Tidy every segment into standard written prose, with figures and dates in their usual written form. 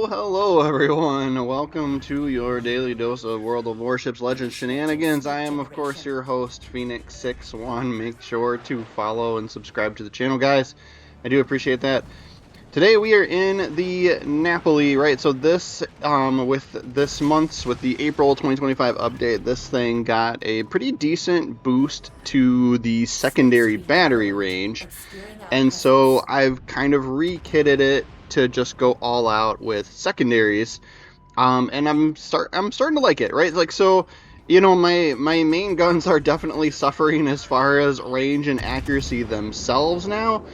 Hello everyone. Welcome to your daily dose of World of Warships Legends shenanigans. I am, of course, your host, Phoenix61. Make sure to follow and subscribe to the channel, guys. I do appreciate that. Today we are in the Napoli, right? So this, with this month's, with the April 2025 update, this thing got a pretty decent boost to the secondary battery range. And so I've kind of re-kitted it to just go all out with secondaries. And I'm starting to like it, right? Like, so, you know, my main guns are definitely suffering as far as range and accuracy themselves now.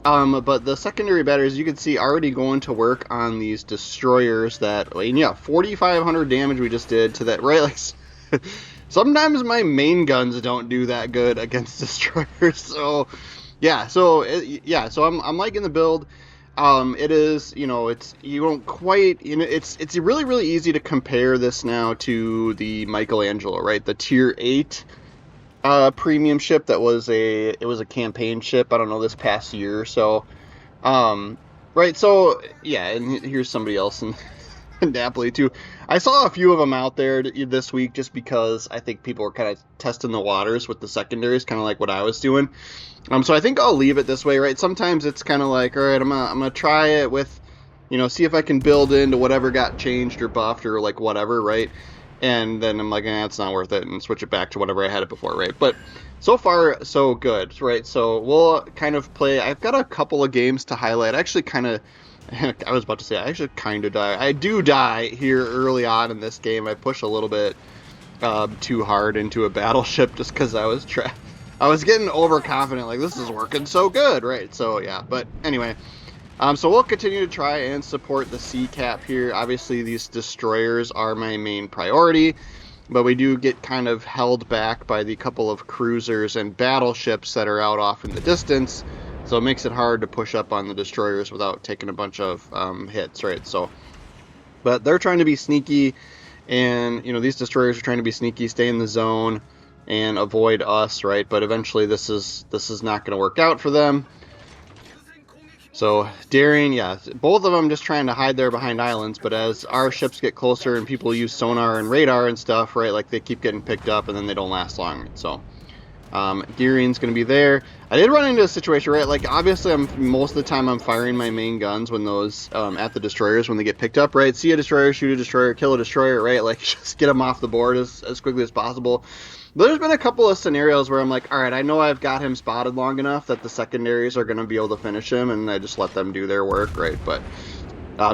But the secondary batteries, you can see, already going to work on these destroyers that, and yeah, 4,500 damage we just did to that, right? Like, sometimes my main guns don't do that good against destroyers, so yeah, so I'm liking the build. It is, you know, it's, you don't quite, you know, it's really easy to compare this now to the Michelangelo, right? The tier 8 premium ship that was a campaign ship, I don't know, this past year or so. Right, so yeah, and here's somebody else in Napoli too. I saw a few of them out there this week just because I think people were kind of testing the waters with the secondaries, kind of like what I was doing. So I think I'll leave it this way, right? Sometimes it's kind of like, all right, I'm gonna try it with, you know, see if I can build into whatever got changed or buffed or like whatever, right? And then I'm like, it's not worth it, and switch it back to whatever I had it before, right? But so far, so good, right? So we'll kind of play. I've got a couple of games to highlight. I actually kind of, I was about to say, I actually kind of die. I do die here early on in this game. I push a little bit too hard into a battleship just because I was getting overconfident, like this is working so good, right? So yeah, but anyway, so we'll continue to try and support the sea cap here. Obviously, these destroyers are my main priority, but we do get kind of held back by the couple of cruisers and battleships that are out off in the distance. So it makes it hard to push up on the destroyers without taking a bunch of hits, right? So, but they're trying to be sneaky, and you know, these destroyers are trying to be sneaky, stay in the zone and avoid us, right? But eventually this is not going to work out for them. So daring, yeah, both of them just trying to hide there behind islands, but as our ships get closer and people use sonar and radar and stuff, right, like they keep getting picked up and then they don't last long. So Gearing's going to be there. I did run into a situation, right, like obviously most of the time I'm firing my main guns when those, at the destroyers when they get picked up, right? See a destroyer, shoot a destroyer, kill a destroyer, right? Like just get them off the board as quickly as possible. But there's been a couple of scenarios where I'm like, all right, I know I've got him spotted long enough that the secondaries are going to be able to finish him, and I just let them do their work, right? But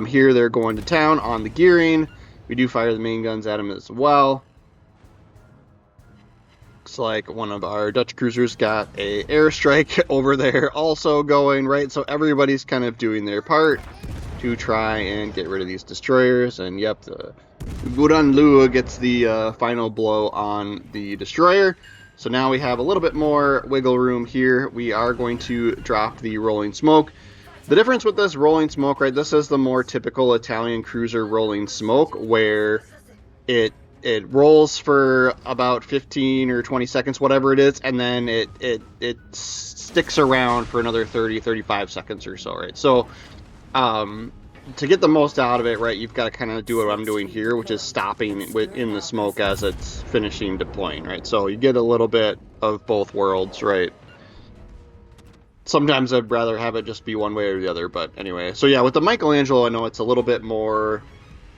here they're going to town on the Gearing. We do fire the main guns at him as well. Looks like one of our Dutch cruisers got a airstrike over there also going, right? So everybody's kind of doing their part to try and get rid of these destroyers. And yep, the Buran Lua gets the final blow on the destroyer. So now we have a little bit more wiggle room here. We are going to drop the rolling smoke. The difference with this rolling smoke, right, this is the more typical Italian cruiser rolling smoke, where it rolls for about 15 or 20 seconds, whatever it is, and then it sticks around for another 30-35 seconds or so, right? So to get the most out of it, right, you've got to kind of do what I'm doing here, which is stopping in the smoke as it's finishing deploying, right? So you get a little bit of both worlds, right? Sometimes I'd rather have it just be one way or the other, but anyway. So yeah, with the Michelangelo, I know it's a little bit more,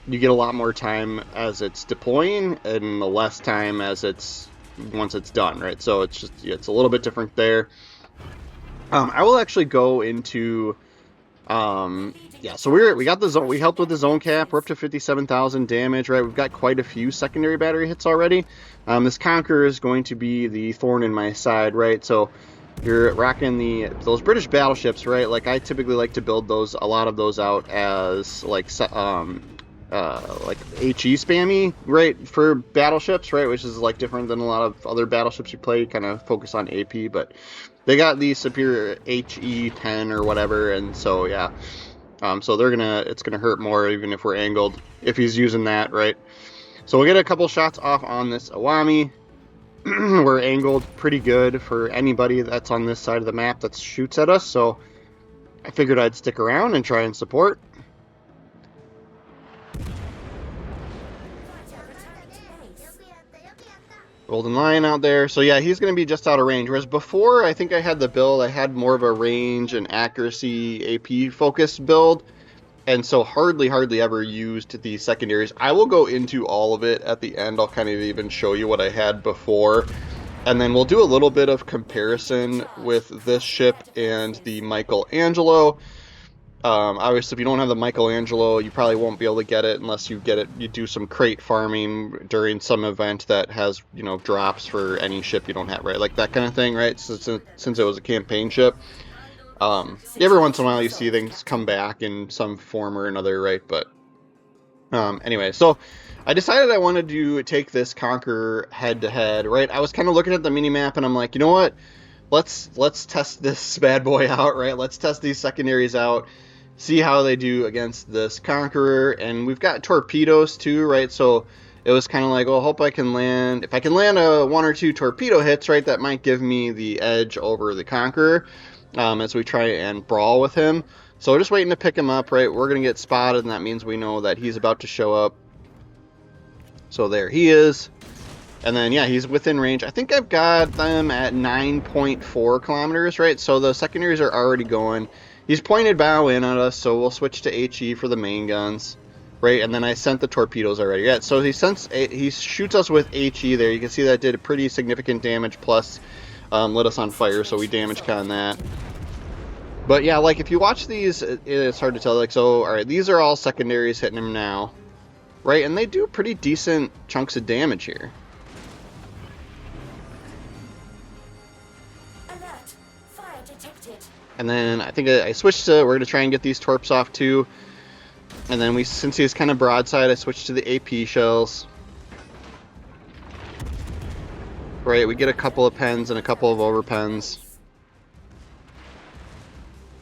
you get a lot more time as it's deploying and less time as it's, once it's done, right? So it's just, it's a little bit different there. I will actually go into, yeah, so we got the zone, we helped with the zone cap, we're up to 57,000 damage, right? We've got quite a few secondary battery hits already. This Conqueror is going to be the thorn in my side, right? So you're rocking those British battleships, right? Like I typically like to build those, a lot of those out as like HE spammy, right, for battleships, right, which is like different than a lot of other battleships you play. You kind of focus on AP, but they got the superior HE10 or whatever, and so yeah, so it's gonna hurt more even if we're angled, if he's using that, right? So we'll get a couple shots off on this Awami. We're angled pretty good for anybody that's on this side of the map that shoots at us, so I figured I'd stick around and try and support. Golden Lion out there. So yeah, he's going to be just out of range. Whereas before, I think I had the build, I had more of a range and accuracy AP focused build. And so hardly ever used the secondaries. I will go into all of it at the end. I'll kind of even show you what I had before. And then we'll do a little bit of comparison with this ship and the Michelangelo. Obviously, if you don't have the Michelangelo, you probably won't be able to get it unless you get it. You do some crate farming during some event that has, you know, drops for any ship you don't have, right? Like that kind of thing, right? So, since it was a campaign ship. Every once in a while you see things come back in some form or another, right? But anyway, so I decided I wanted to take this Conqueror head to head, right? I was kind of looking at the mini map and I'm like, you know what? Let's test this bad boy out, right? Let's test these secondaries out, see how they do against this Conqueror. And we've got torpedoes too, right? So it was kind of like, well, hope I can land. If I can land a 1 or 2 torpedo hits, right, that might give me the edge over the Conqueror as we try and brawl with him. So we're just waiting to pick him up, right? We're going to get spotted, and that means we know that he's about to show up. So there he is. And then, yeah, he's within range. I think I've got them at 9.4 kilometers, right? So the secondaries are already going. He's pointed bow in at us, so we'll switch to HE for the main guns, right? And then I sent the torpedoes already. Yeah, so he shoots us with HE there. You can see that did a pretty significant damage, plus lit us on fire, so we damage con that. But yeah, like if you watch these, it's hard to tell. Like, so, all right, these are all secondaries hitting him now, right? And they do pretty decent chunks of damage here. And then I think I switched to, we're going to try and get these torps off too. And then since he's kind of broadside, I switched to the AP shells. Right, we get a couple of pens and a couple of overpens.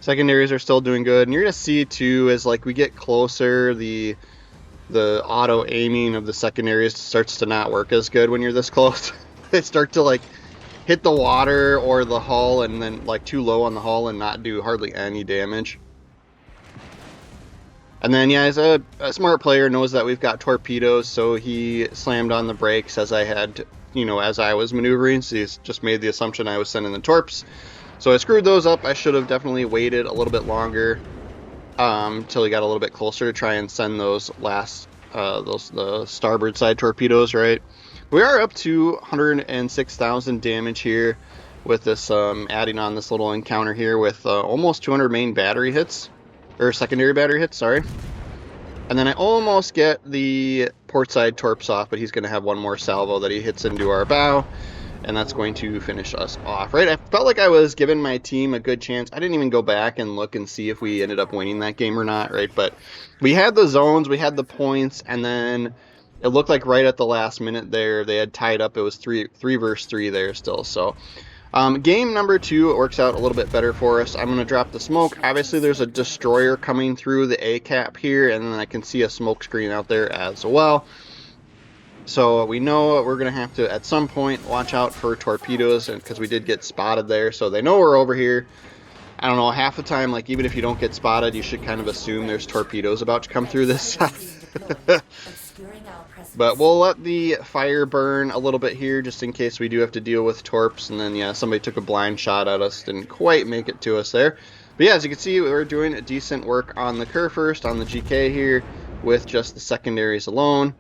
Secondaries are still doing good. And you're going to see too, as like we get closer, the auto aiming of the secondaries starts to not work as good when you're this close. They start to like hit the water or the hull and then like too low on the hull and not do hardly any damage. And then yeah, as a smart player knows that we've got torpedoes, so he slammed on the brakes as I had, you know, as I was maneuvering. So he's just made the assumption I was sending the torps. So I screwed those up. I should have definitely waited a little bit longer till he got a little bit closer to try and send those last the starboard side torpedoes, right? We are up to 106,000 damage here with this, adding on this little encounter here with almost 200 main battery hits, or secondary battery hits, sorry. And then I almost get the port side torps off, but he's going to have one more salvo that he hits into our bow, and that's going to finish us off, right? I felt like I was giving my team a good chance. I didn't even go back and look and see if we ended up winning that game or not, right? But we had the zones, we had the points, and then it looked like right at the last minute there, they had tied up. It was 3 versus 3 there still. So game number 2, it works out a little bit better for us. I'm going to drop the smoke. Obviously, there's a destroyer coming through the A cap here, and then I can see a smoke screen out there as well. So we know we're going to have to, at some point, watch out for torpedoes, because we did get spotted there. So they know we're over here. I don't know, half the time, like even if you don't get spotted, you should kind of assume there's torpedoes about to come through this side. But we'll let the fire burn a little bit here, just in case we do have to deal with torps. And then, yeah, somebody took a blind shot at us. Didn't quite make it to us there. But yeah, as you can see, we're doing a decent work on the Kerr first, on the GK here, with just the secondaries alone.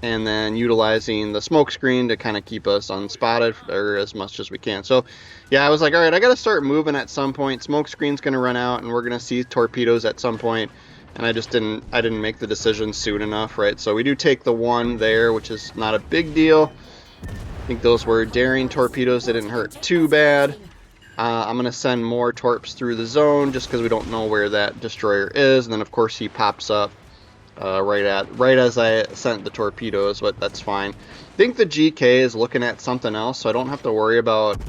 And then utilizing the smoke screen to kind of keep us unspotted or as much as we can. So, yeah, I was like, all right, I got to start moving at some point. Smoke screen's going to run out, and we're going to see torpedoes at some point. And I didn't make the decision soon enough, right? So we do take the 1 there, which is not a big deal. I think those were daring torpedoes. They didn't hurt too bad. I'm going to send more torps through the zone just because we don't know where that destroyer is. And then, of course, he pops up right as I sent the torpedoes, but that's fine. I think the GK is looking at something else, so I don't have to worry about,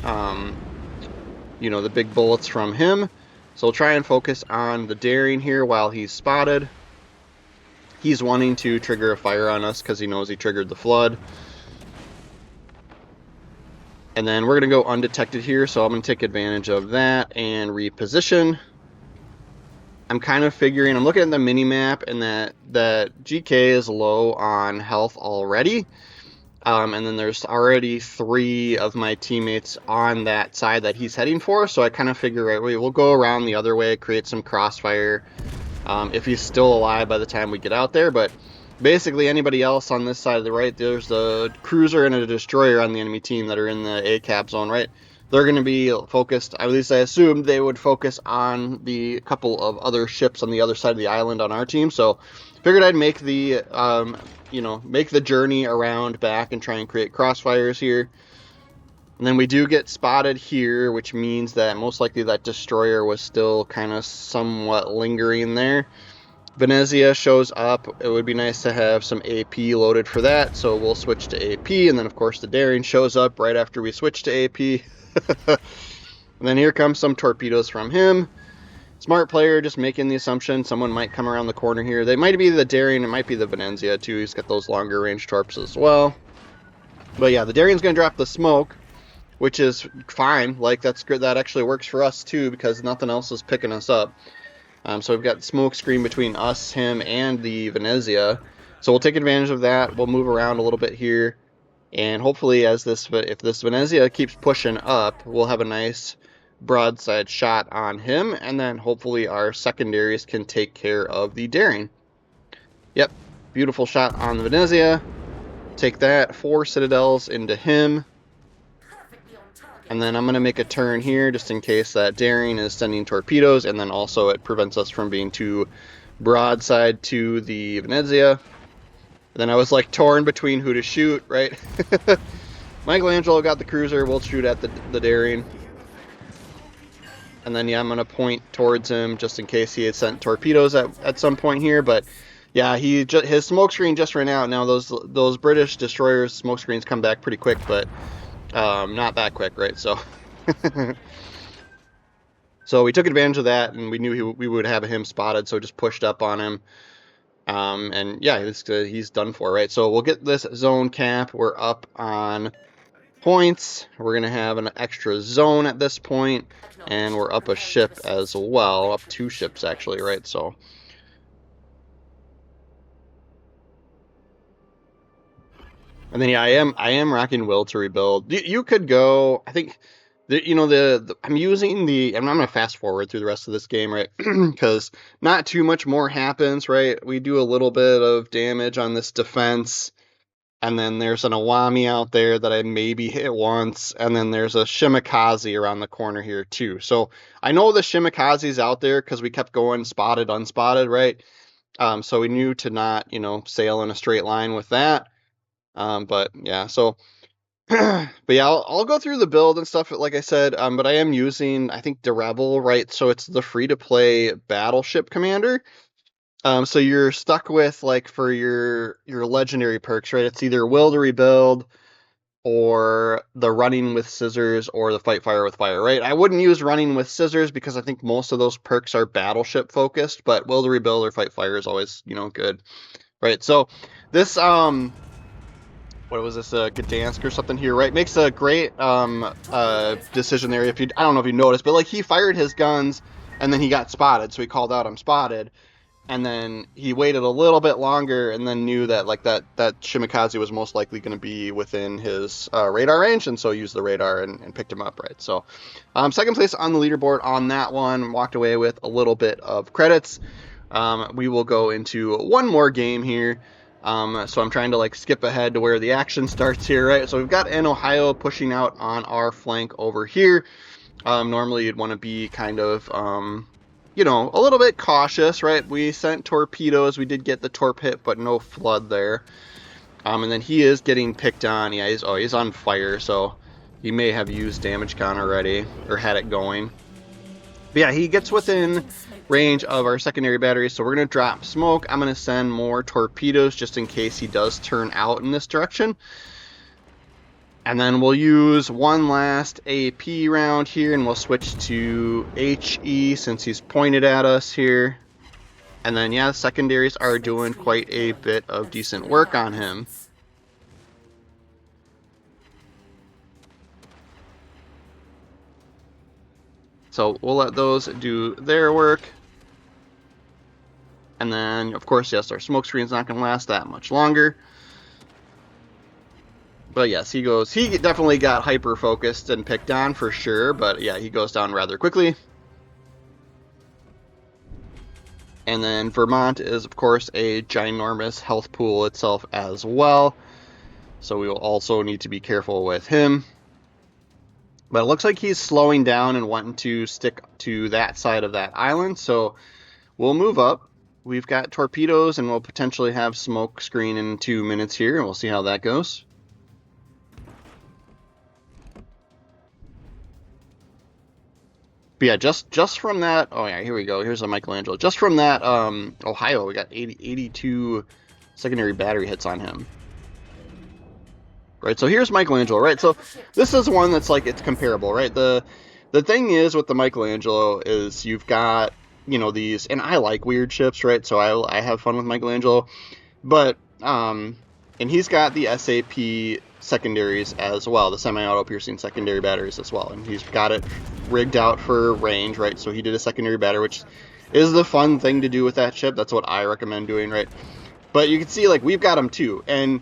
you know, the big bullets from him. So we'll try and focus on the daring here while he's spotted. He's wanting to trigger a fire on us because he knows he triggered the flood. And then we're going to go undetected here, so I'm going to take advantage of that and reposition. I'm kind of figuring, I'm looking at the mini-map, and that GK is low on health already. And then there's already 3 of my teammates on that side that he's heading for, so I kind of figure, right, we'll go around the other way, create some crossfire, if he's still alive by the time we get out there. But basically anybody else on this side of the right, there's a cruiser and a destroyer on the enemy team that are in the ACAP zone, right? They're going to be focused, at least I assumed they would focus on the couple of other ships on the other side of the island on our team. So figured I'd make the, make the journey around back and try and create crossfires here. And then we do get spotted here, which means that most likely that destroyer was still kind of somewhat lingering there. Venezia shows up. It would be nice to have some AP loaded for that, so we'll switch to AP. And then, of course, the Daring shows up right after we switch to AP. And then here comes some torpedoes from him. Smart player, just making the assumption someone might come around the corner here. They might be the Daring, it might be the Venezia too. He's got those longer range torps as well. But yeah, the Daring's going to drop the smoke, which is fine. Like, that's good. That actually works for us too, because nothing else is picking us up. So we've got smoke screen between us, him, and the Venezia. So we'll take advantage of that. We'll move around a little bit here. And hopefully if this Venezia keeps pushing up, we'll have a nice broadside shot on him. And then hopefully our secondaries can take care of the Daring. Yep, beautiful shot on the Venezia. Take that, 4 citadels into him. And then I'm going to make a turn here just in case that Daring is sending torpedoes, and then also it prevents us from being too broadside to the Venezia. And then I was like torn between who to shoot, right? Michelangelo got the cruiser, we'll shoot at the Daring. And then, yeah, I'm going to point towards him just in case he had sent torpedoes at some point here. But, yeah, his smoke screen just ran out. Now, those British destroyers' smoke screens come back pretty quick, but not that quick, right? So so we took advantage of that, and we knew we would have him spotted, so just pushed up on him. And yeah, he's done for, right? So we'll get this zone cap. We're up on points. We're going to have an extra zone at this point, and we're up a ship as well. Up 2 ships, actually, right? So and then, yeah, I am rocking Will to rebuild. You could go, I think, I'm using I'm going to fast forward through the rest of this game, right? Because not too much more happens, right? We do a little bit of damage on this defense, and then there's an Awami out there that I maybe hit once, and then there's a Shimikaze around the corner here too. So I know the Shimikaze's out there because we kept going spotted, unspotted, right? So we knew to not, sail in a straight line with that. But yeah, so, but yeah, I'll go through the build and stuff, like I said, but I am using, I think, DeRevel, right? So it's the free-to-play battleship commander. So you're stuck with, like, for your legendary perks, right? It's either Will to Rebuild, or the Running with Scissors, or the Fight Fire with Fire, right? I wouldn't use Running with Scissors because I think most of those perks are battleship focused, but Will to Rebuild or Fight Fire is always, good, right? So this, what was this, Gdansk or something here, right? Makes a great decision there. I don't know if you noticed, but like he fired his guns and then he got spotted, so he called out, "I'm spotted," and then he waited a little bit longer and then knew that like that Shimikaze was most likely going to be within his radar range, and so used the radar and picked him up, right? So second place on the leaderboard on that one, walked away with a little bit of credits. We will go into one more game here. So I'm trying to like skip ahead to where the action starts here, right? So we've got an Ohio pushing out on our flank over here. Normally you'd want to be kind of, a little bit cautious, right? We sent torpedoes. We did get the torp hit, but no flood there. And then he is getting picked on. Yeah, he's on fire, so he may have used damage con already or had it going. But yeah, he gets within range of our secondary batteries, so we're going to drop smoke. I'm going to send more torpedoes just in case he does turn out in this direction. And then we'll use one last AP round here, and we'll switch to HE since he's pointed at us here. And then, yeah, secondaries are doing quite a bit of decent work on him. So we'll let those do their work. And then, of course, yes, our smoke screen's not going to last that much longer. But yes, he definitely got hyper focused and picked on for sure, but yeah, he goes down rather quickly. And then Vermont is, of course, a ginormous health pool itself as well. So we will also need to be careful with him. But it looks like he's slowing down and wanting to stick to that side of that island. So we'll move up. We've got torpedoes, and we'll potentially have smoke screen in 2 minutes here, and we'll see how that goes. But yeah, just from that, oh yeah, here we go. Here's a Michelangelo. Just from that, Ohio, we got 82 secondary battery hits on him. Right, so here's Michelangelo, right? So this is one that's like, it's comparable, right? The thing is with the Michelangelo is you've got, you know, these, and I like weird ships, right? So I have fun with Michelangelo, but, and he's got the SAP secondaries as well, the semi-auto piercing secondary batteries as well, and he's got it rigged out for range, right? So he did a secondary battery, which is the fun thing to do with that ship. That's what I recommend doing, right? But you can see, like, we've got him too, and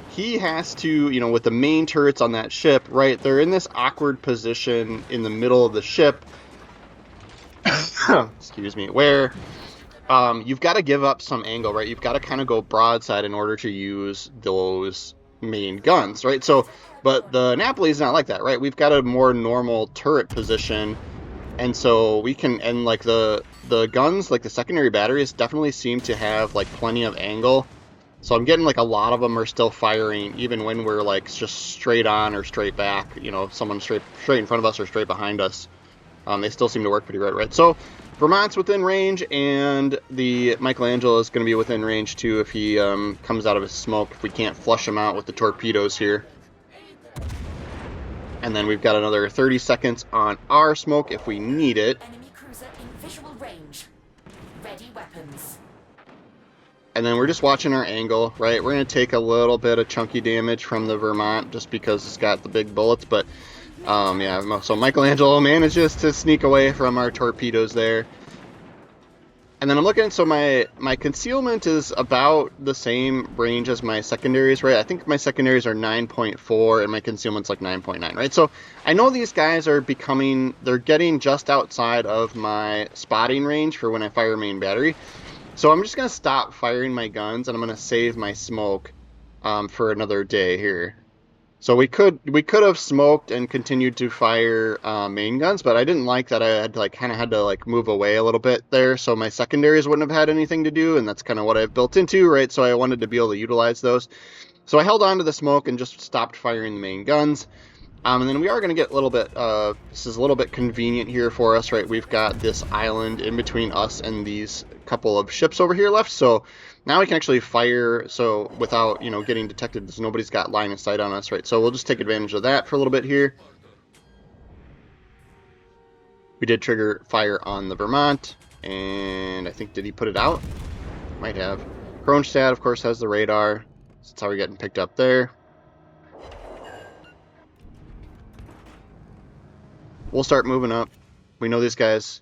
he has to, you know, with the main turrets on that ship, right, they're in this awkward position in the middle of the ship, excuse me, where you've got to give up some angle, right? You've got to kind of go broadside in order to use those main guns, right? So, but the Napoli is not like that, right? We've got a more normal turret position, and so we can, and like the guns, like the secondary batteries, definitely seem to have like plenty of angle. So I'm getting like a lot of them are still firing, even when we're like just straight on or straight back. You know, someone straight in front of us or straight behind us. They still seem to work pretty right. So Vermont's within range, and the Michelangelo is going to be within range too if he comes out of his smoke, if we can't flush him out with the torpedoes here. And then we've got another 30 seconds on our smoke if we need it. Enemy cruiser in visual range. Ready weapons. And then we're just watching our angle, right? We're going to take a little bit of chunky damage from the Vermont just because it's got the big bullets, but yeah, so Michelangelo manages to sneak away from our torpedoes there. And then I'm looking, so my concealment is about the same range as my secondaries, right? I think my secondaries are 9.4 and my concealment's like 9.9, right? So I know these guys are they're getting just outside of my spotting range for when I fire main battery. So I'm just going to stop firing my guns, and I'm going to save my smoke for another day here. So we could have smoked and continued to fire main guns, but I didn't like that I had to like kind of had to like move away a little bit there, so my secondaries wouldn't have had anything to do, and that's kind of what I've built into, right? So I wanted to be able to utilize those. So I held on to the smoke and just stopped firing the main guns. And then we are going to get a little bit, this is a little bit convenient here for us, right? We've got this island in between us and these couple of ships over here left. So now we can actually fire, so without, you know, getting detected, because nobody's got line of sight on us, right? So we'll just take advantage of that for a little bit here. We did trigger fire on the Vermont, and I think, did he put it out? Might have. Kronstadt, of course, has the radar. So that's how we're getting picked up there. We'll start moving up. We know these guys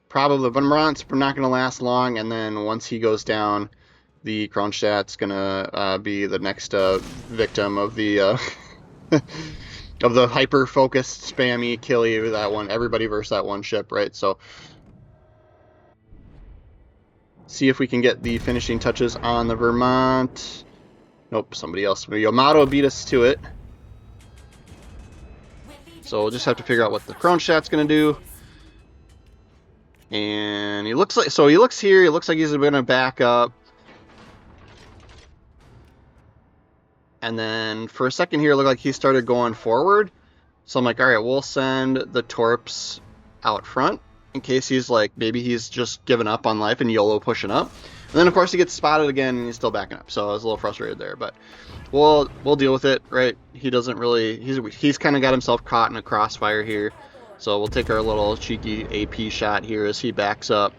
probably, but Vermont's not going to last long, and then once he goes down, the Kronstadt's going to be the next victim of the of the hyper-focused, spammy, kill you, that one, everybody versus that one ship, right? So see if we can get the finishing touches on the Vermont. Nope, somebody else. Yamato beat us to it. So we'll just have to figure out what the Kronstadt's going to do. And he looks like, so he looks here, he looks like he's going to back up. And then for a second here, it looked like he started going forward. So I'm like, all right, we'll send the Torps out front in case he's like, maybe he's just given up on life and YOLO pushing up. And then, of course, he gets spotted again and he's still backing up. So I was a little frustrated there, but we'll deal with it, right? He doesn't really, he's kind of got himself caught in a crossfire here. So we'll take our little cheeky AP shot here as he backs up.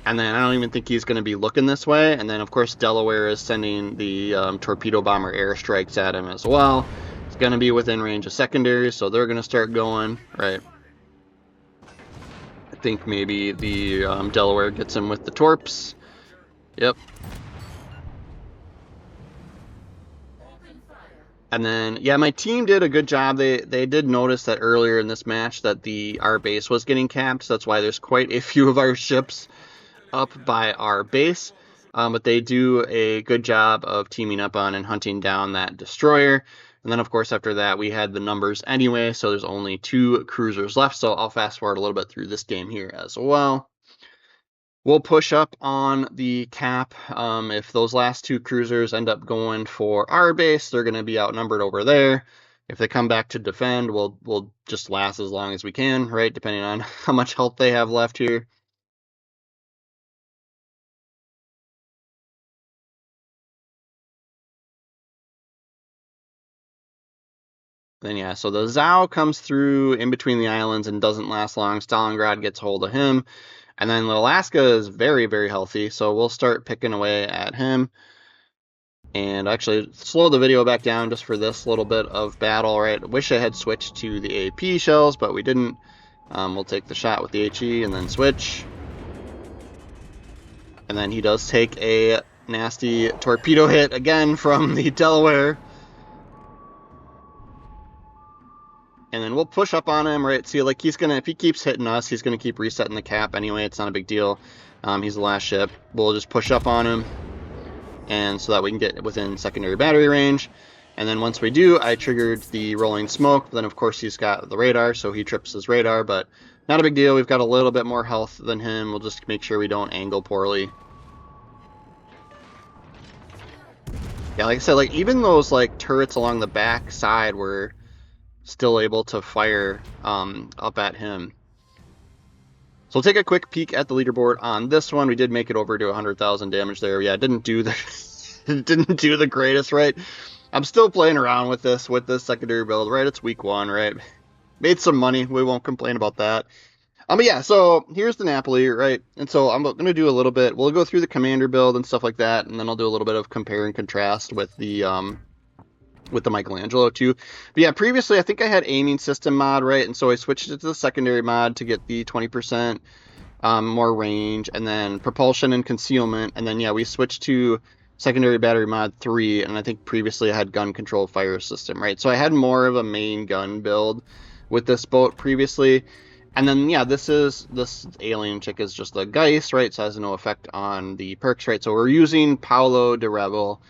And then I don't even think he's going to be looking this way. And then, of course, Delaware is sending the torpedo bomber airstrikes at him as well. It's going to be within range of secondaries, so they're going to start going, right? I think maybe the Delaware gets him with the torps. Yep. And then, yeah, my team did a good job. They did notice that earlier in this match that our base was getting capped. So that's why there's quite a few of our ships up by our base. But they do a good job of teaming up on and hunting down that destroyer. And then, of course, after that, we had the numbers anyway. So there's only 2 cruisers left. So I'll fast forward a little bit through this game here as well. We'll push up on the cap. If those last 2 cruisers end up going for our base, they're going to be outnumbered over there. If they come back to defend, we'll just last as long as we can, right? Depending on how much health they have left here. Then yeah, so the Zhao comes through in between the islands and doesn't last long. Stalingrad gets hold of him. And then Alaska is very, very healthy, so we'll start picking away at him. And actually slow the video back down just for this little bit of battle, right? I wish I had switched to the AP shells, but we didn't. We'll take the shot with the HE and then switch. And then he does take a nasty torpedo hit again from the Delaware. And then we'll push up on him, right? See, like, if he keeps hitting us, he's gonna keep resetting the cap anyway. It's not a big deal. He's the last ship. We'll just push up on him, and so that we can get within secondary battery range. And then once we do, I triggered the rolling smoke. Then of course he's got the radar, so he trips his radar, but not a big deal. We've got a little bit more health than him. We'll just make sure we don't angle poorly. Yeah, like I said, like even those like turrets along the back side were still able to fire up at him. So we'll take a quick peek at the leaderboard on this one. We did make it over to 100,000 damage there. Yeah, it didn't do the greatest, right? I'm still playing around with this secondary build, right? It's week 1, right? Made some money. We won't complain about that. But yeah, so here's the Napoli, right? And so I'm going to do a little bit. We'll go through the commander build and stuff like that, and then I'll do a little bit of compare and contrast with the Michelangelo too. But yeah, previously I think I had aiming system mod, right? And so I switched it to the secondary mod to get the 20% more range, and then propulsion and concealment. And then yeah, we switched to secondary battery mod 3, and I think previously I had gun control fire system, right? So I had more of a main gun build with this boat previously. And then yeah, this alien chick is just a Geist, right? So it has no effect on the perks, right? So we're using Paolo de Rebel.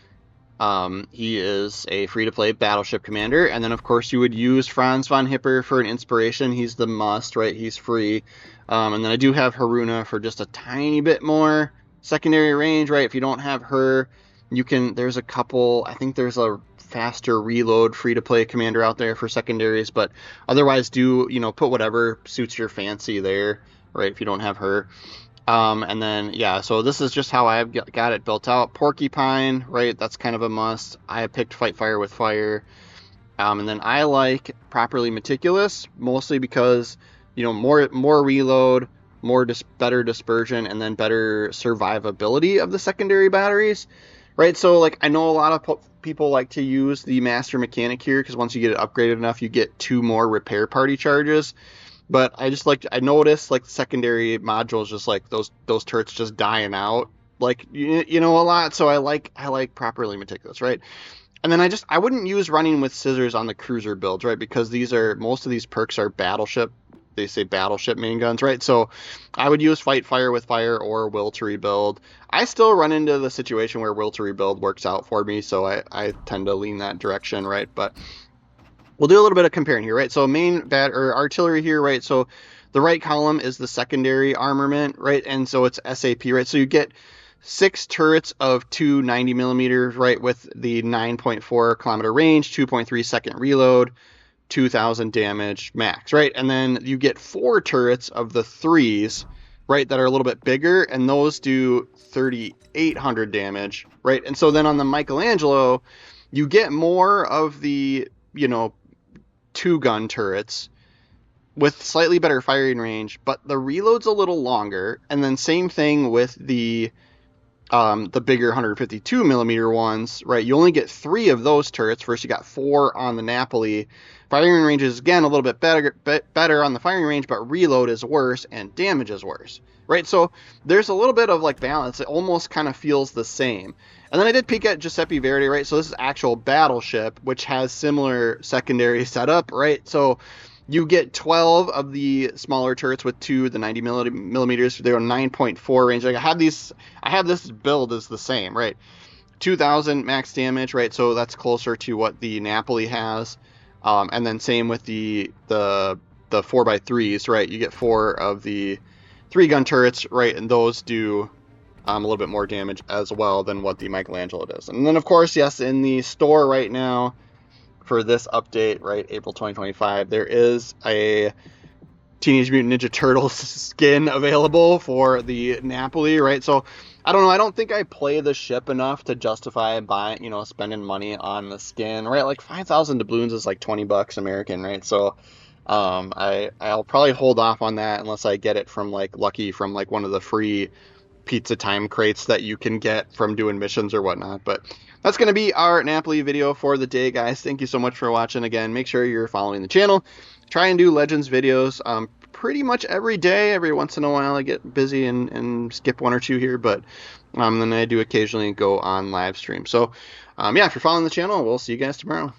He is a free-to-play battleship commander, and then of course you would use Franz von Hipper for an inspiration. He's the must, right? He's free. And then I do have Haruna for just a tiny bit more secondary range, right? If you don't have her, you can. There's a couple. I think there's a faster reload free-to-play commander out there for secondaries, but otherwise do put whatever suits your fancy there, right? If you don't have her. And then, yeah, so this is just how I've got it built out. Porcupine, right, that's kind of a must. I picked Fight Fire with Fire. And then I like Properly Meticulous, mostly because, more reload, better dispersion, and then better survivability of the secondary batteries, right? So, like, I know a lot of people like to use the Master Mechanic here, because once you get it upgraded enough, you get 2 more repair party charges. But I noticed like the secondary modules, just like those turrets just dying out, like a lot. So I like Properly Meticulous, right? And then I wouldn't use running with scissors on the cruiser builds, right? Because most of these perks are battleship. They say battleship main guns, right? So I would use Fight Fire with Fire or Will to Rebuild. I still run into the situation where Will to Rebuild works out for me, so I tend to lean that direction, right? But we'll do a little bit of comparing here, right? So artillery here, right? So the right column is the secondary armament, right? And so it's SAP, right? So you get 6 turrets of 290 millimeters, right? With the 9.4 kilometer range, 2.3 second reload, 2,000 damage max, right? And then you get 4 turrets of the 3s, right? That are a little bit bigger, and those do 3,800 damage, right? And so then on the Michelangelo, you get more of the, 2-gun turrets with slightly better firing range, but the reload's a little longer. And then same thing with the bigger 152 millimeter ones, right? You only get 3 of those turrets. First, you got 4 on the Napoli. Firing range is again a little bit better on the firing range, but reload is worse and damage is worse, right? So there's a little bit of like balance. It almost kind of feels the same. And then I did peek at Giuseppe Verdi, right? So this is actual battleship, which has similar secondary setup, right? So you get 12 of the smaller turrets with the 90 millimeters. They're 9.4 range. Like I have this build is the same, right? 2,000 max damage, right? So that's closer to what the Napoli has. And then same with the 4x3s, right? You get 4 of the 3-gun turrets, right? And those do a little bit more damage as well than what the Michelangelo does. And then, of course, yes, in the store right now for this update, right, April 2025, there is a Teenage Mutant Ninja Turtles skin available for the Napoli, right? So I don't know. I don't think I play the ship enough to justify buying, spending money on the skin, right? Like 5,000 doubloons is like $20 American, right? So I'll probably hold off on that unless I get it from like lucky from like one of the free pizza time crates that you can get from doing missions or whatnot. But that's going to be our Napoli video for the day, guys. Thank you so much for watching. Again, make sure you're following the channel. Try and do Legends videos pretty much every day. Every once in a while I get busy and skip one or two here, but then I do occasionally go on live stream. So yeah, if you're following the channel, we'll see you guys tomorrow.